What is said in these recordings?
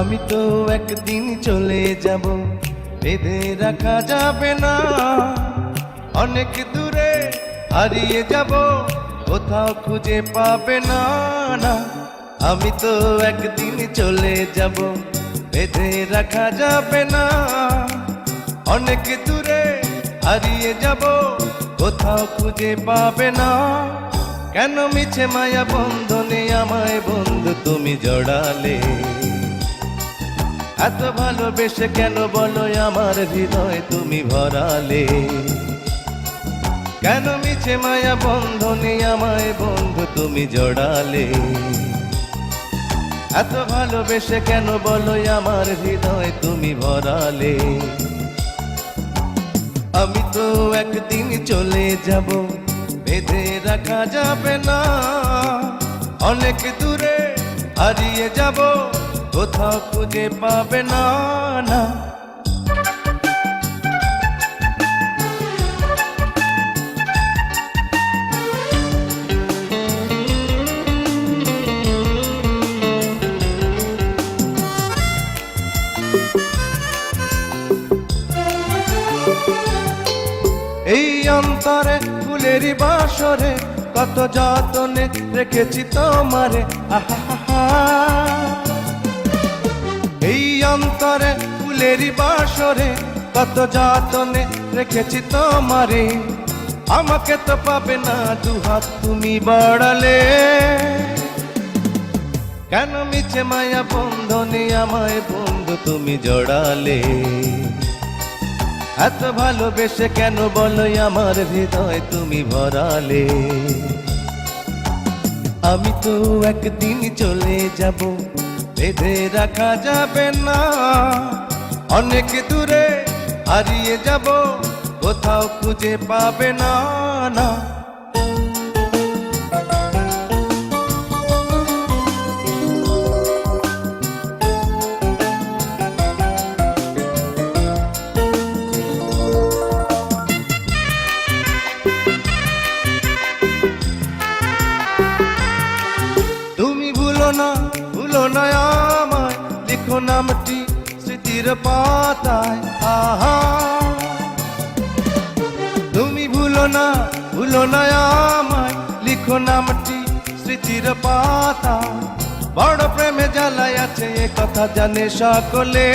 আমি তো একদিন চলে যাব, বেঁধে রাখা যাবে না। অনেক দূরে হারিয়ে যাব, কোথাও খুঁজে পাবে না। না, আমি তো একদিন চলে যাব, বেঁধে রাখা যাবে না। অনেক দূরে হারিয়ে যাব, কোথাও খুঁজে পাবে না। কেন মিছে মায়া বন্ধনে আমায় বন্ধু তুমি জড়ালে? এত ভালোবেসে কেন বলো আমার হৃদয় তুমি ভরালে? কেন মিছে মায়া বন্ধনে আমায় বন্ধু তুমি জড়ালে? এত ভালোবেসে কেন বলো আমার হৃদয় তুমি ভরালে? আমি তো একদিন চলে যাব, বেঁধে রাখা যাবে না। অনেক দূরে হারিয়ে যাব, কোথাও খুঁজে পাবে না। না, এই অন্তরে ফুলেরই বাসরে কত যতনে রেখেছি তোমারে। আহা, এই অন্তরে ফুলেরই বাসরে কত যতনে রেখেছি তোমারে। আমাকে তো পাবে না, দুহাত তুমি বাড়ালে। কেন মিছে মায়া বন্ধনে আমায় বন্ধু তুমি জড়ালে? এত ভালোবেসে কেন বলো আমার হৃদয় তুমি ভরালে? আমি তো একদিন চলে যাব, বেঁধে রাখা যাবে না। অনেক দূরে হারিয়ে যাব, কোথাও খুঁজে পাবে না। না, ভুলো না আমায়, লিখো নামটি স্মৃতির পাতায়। আহা, তুমি ভুলো না আমায়, লিখো নামটি স্মৃতির পাতায়। বড় প্রেমে জ্বালায় আছে এ কথা জানে সকলে।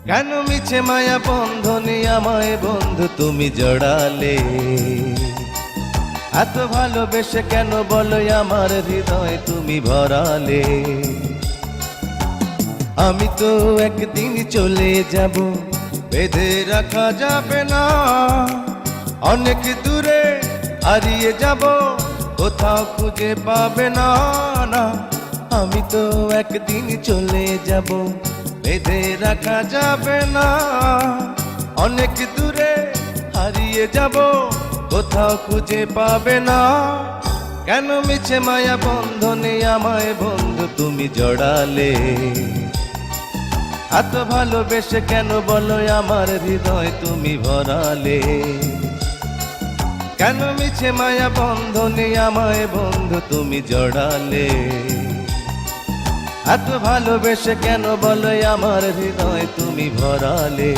কেন মিছে মায়া বন্ধনে আমায় বন্ধু তুমি জড়ালে? এত ভালোবেসে কেন বলো আমার হৃদয় তুমি ভরালে? আমি তো একদিন চলে যাব, বেঁধে রাখা যাবে না। অনেক দূরে হারিয়ে যাব, কোথাও খুঁজে পাবে না। না, আমি তো একদিন চলে যাব, বেঁধে রাখা যাবে না। অনেক দূরে হারিয়ে যাব, কোথাও খুঁজে পাবে না। কেন মিছে মায়া বন্ধনে আমায় বন্ধু তুমি জড়ালে? এত ভালোবেসে কেন বলো আমার হৃদয় তুমি ভরালে? কেন মিছে মায়া বন্ধনে আমায় বন্ধু তুমি জড়ালে? এত ভালোবেসে কেন বলো আমার হৃদয় তুমি ভরালে?